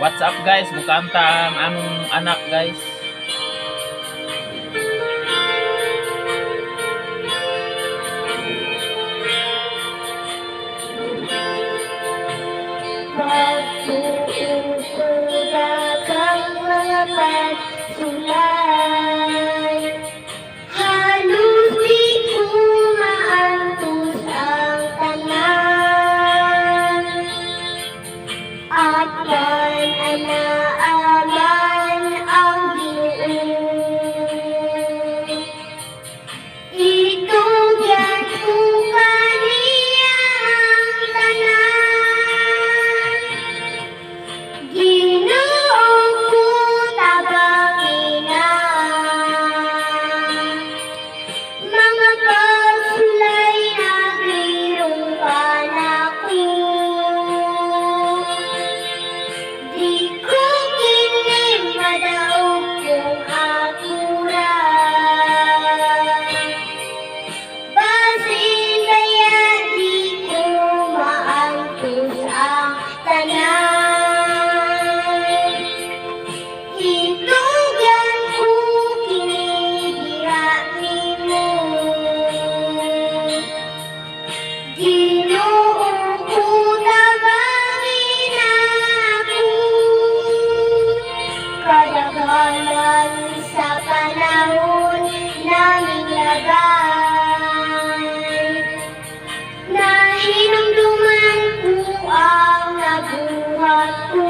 What's up guys? Mukanta ang among anak guys. Pag-uusugat ang mga pagsulay, halos di ko maantos ang tanan. At anaaman ang Ginoo, itugyan ko kaniya ang tanan. Ginoo ko tabangina, mga pagsulay nagrirong ka na ko. Di ko kini madaog kung akura, basin kaya di ko maantos ang tanan. Itugyan ko kini diha nimo, Ginoo ko tabangin ako. Kadaghanan sa panahon naming lagay, nahinumduman ko ang nabuhat ko.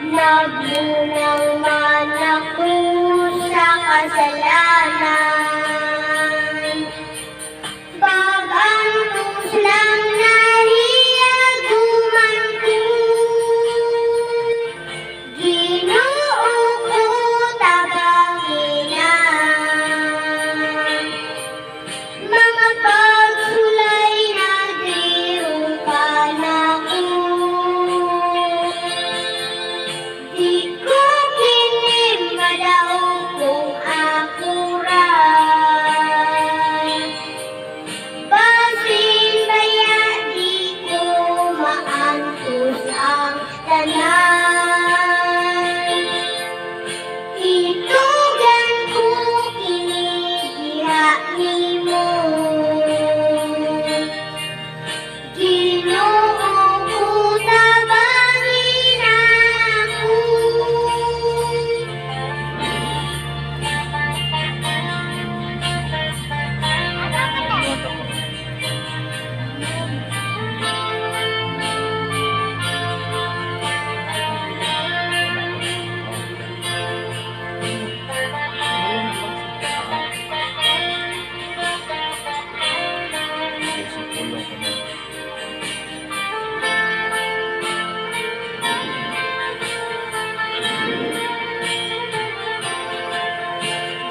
Nagbunang man ako sa kasalanan, pag-antos lang nahiyaguman ko. Ginoo ko tabangina, mga pagsulay nagrirong ka na ko. Di ko kini madaog kung akuran, basin kaya di ko maantos ang tanan. Itugyan ko kini diha nimo, Ginoo ko tabangin ako.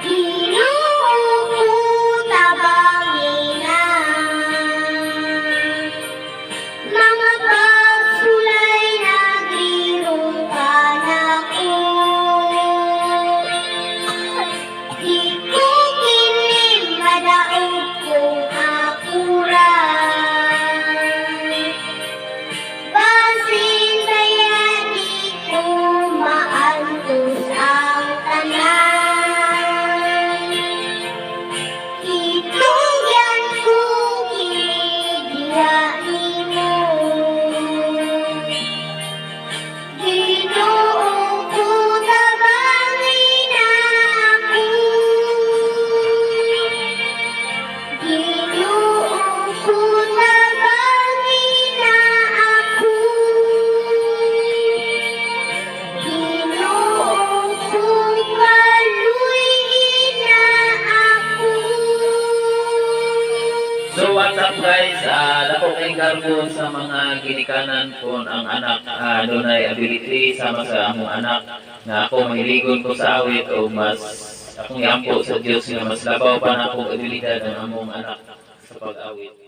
Ginoo ko tabangina, mga pagsulay nagrirong ka na ko. Di ko kini madaog kung akuran, basin kaya di ko maantos ang tanan. Itugyan ko kini diha nimo, Ginoo ko tabangin ako. Ginoo ko tabangin ako. Ginoo ko kaluyin ako. So what's up guys? Dako kay garbo sa mga ginikanan kon ang anak dunay ability sama sa among anak nga ako mahiligon ko sa awit o mas akong iampo sa Dios nga mas labaw pa na akong abilidad ang among anak sa pag-awit.